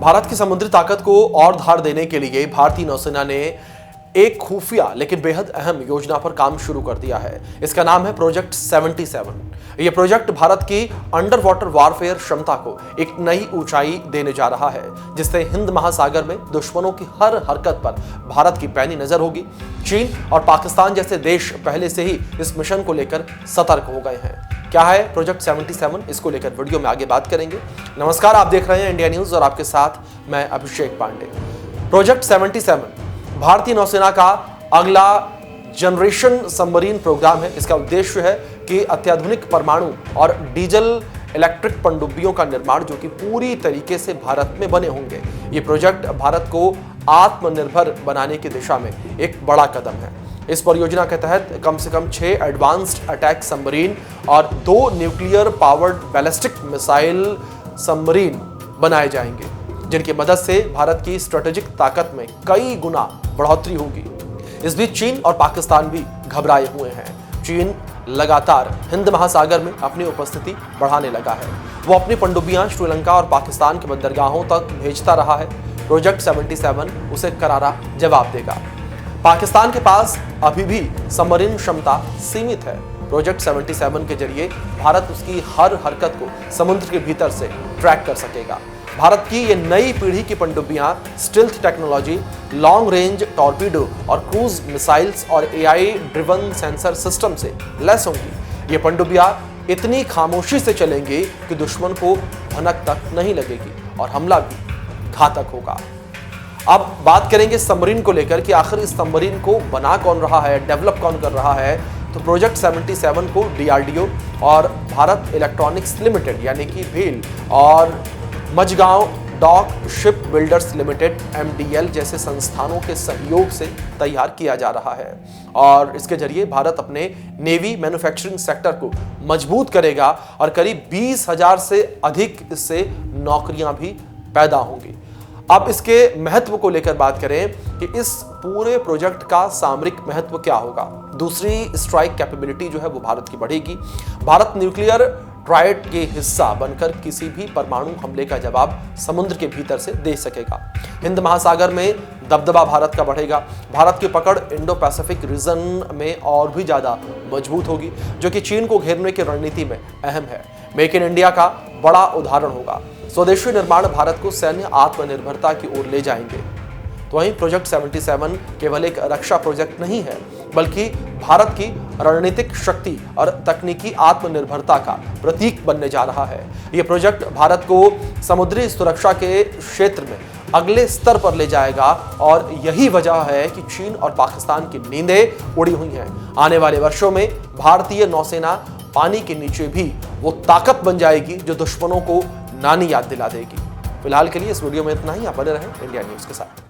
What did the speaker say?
भारत की समुद्री ताकत को और धार देने के लिए भारतीय नौसेना ने एक खुफिया लेकिन बेहद अहम योजना पर काम शुरू कर दिया है। इसका नाम है प्रोजेक्ट 77। यह प्रोजेक्ट भारत की अंडर वाटर वारफेयर क्षमता को एक नई ऊंचाई देने जा रहा है, जिससे हिंद महासागर में दुश्मनों की हर हरकत पर भारत की पैनी नजर होगी। चीन और पाकिस्तान जैसे देश पहले से ही इस मिशन को लेकर सतर्क हो गए हैं। क्या है प्रोजेक्ट 77, इसको लेकर वीडियो में आगे बात करेंगे। नमस्कार, आप देख रहे हैं इंडिया न्यूज और आपके साथ मैं अभिषेक पांडे। प्रोजेक्ट 77 भारतीय नौसेना का अगला जनरेशन सबमरीन प्रोग्राम है। इसका उद्देश्य है कि अत्याधुनिक परमाणु और डीजल इलेक्ट्रिक पनडुब्बियों का निर्माण जो कि पूरी तरीके से भारत में बने होंगे। ये प्रोजेक्ट भारत को आत्मनिर्भर बनाने की दिशा में एक बड़ा कदम है। इस परियोजना के तहत कम से कम 6 एडवांस्ड अटैक सबमरीन और 2 nuclear powered ballistic missile submarine बनाए जाएंगे, जिनकी मदद से भारत की स्ट्रेटेजिक ताकत में कई गुना बढ़ोतरी होगी। इस बीच चीन और पाकिस्तान भी घबराए हुए हैं। चीन लगातार हिंद महासागर में अपनी उपस्थिति बढ़ाने लगा है। वो अपनी पनडुब्बियां श्रीलंका और पाकिस्तान के बंदरगाहों तक भेजता रहा है। प्रोजेक्ट 77 उसे करारा जवाब देगा। पाकिस्तान के पास अभी भी सबमरीन क्षमता सीमित है। प्रोजेक्ट 77 के जरिए भारत उसकी हर हरकत को समुद्र के भीतर से ट्रैक कर सकेगा। भारत की ये नई पीढ़ी की पनडुब्बियां stealth technology, long range torpedo और क्रूज मिसाइल्स और एआई ड्रिवन सेंसर सिस्टम से लैस होंगी। ये पनडुब्बियां इतनी खामोशी से चलेंगी कि दुश्मन को भनक तक नहीं लगेगी और हमला भी घातक होगा। अब बात करेंगे सबमरीन को लेकर कि आखिर इस सबमरीन को बना कौन रहा है, डेवलप कौन कर रहा है। तो प्रोजेक्ट 77 को डीआरडीओ और भारत इलेक्ट्रॉनिक्स लिमिटेड यानी कि भेल और Mazagon Dock Shipbuilders Limited MDL जैसे संस्थानों के सहयोग से तैयार किया जा रहा है। और इसके जरिए भारत अपने नेवी मैन्युफैक्चरिंग सेक्टर को मजबूत करेगा और करीब 20,000 से अधिक इससे नौकरियां भी पैदा होंगी। अब इसके महत्व को लेकर बात करें कि इस पूरे प्रोजेक्ट का सामरिक महत्व क्या होगा। दूसरी स्ट्राइक कैपेबिलिटी जो है वो भारत की बढ़ेगी। भारत न्यूक्लियर ट्रायड के हिस्सा बनकर किसी भी परमाणु हमले का जवाब समुद्र के भीतर से दे सकेगा। हिंद महासागर में दबदबा भारत का बढ़ेगा। भारत की पकड़ इंडो पैसिफिक रीजन में और भी ज्यादा मजबूत होगी, जो कि चीन को घेरने की रणनीति में अहम है। मेक इन इंडिया का बड़ा उदाहरण होगा। स्वदेशी निर्माण भारत को सैन्य आत्मनिर्भरता की ओर ले जाएंगे। तो वहीं प्रोजेक्ट 77 केवल एक रक्षा प्रोजेक्ट नहीं है, बल्कि भारत की रणनीतिक शक्ति और तकनीकी आत्मनिर्भरता का प्रतीक बनने जा रहा है। यह प्रोजेक्ट भारत को समुद्री सुरक्षा के क्षेत्र में अगले स्तर पर ले जाएगा और यही वजह है कि चीन और पाकिस्तान की नींदें उड़ी हुई हैं। आने वाले वर्षों में भारतीय नौसेना पानी के नीचे भी वो ताकत बन जाएगी जो दुश्मनों को नानी याद दिला देगी। फिलहाल के लिए इस वीडियो में इतना ही। आप बने रहें इंडिया न्यूज के साथ।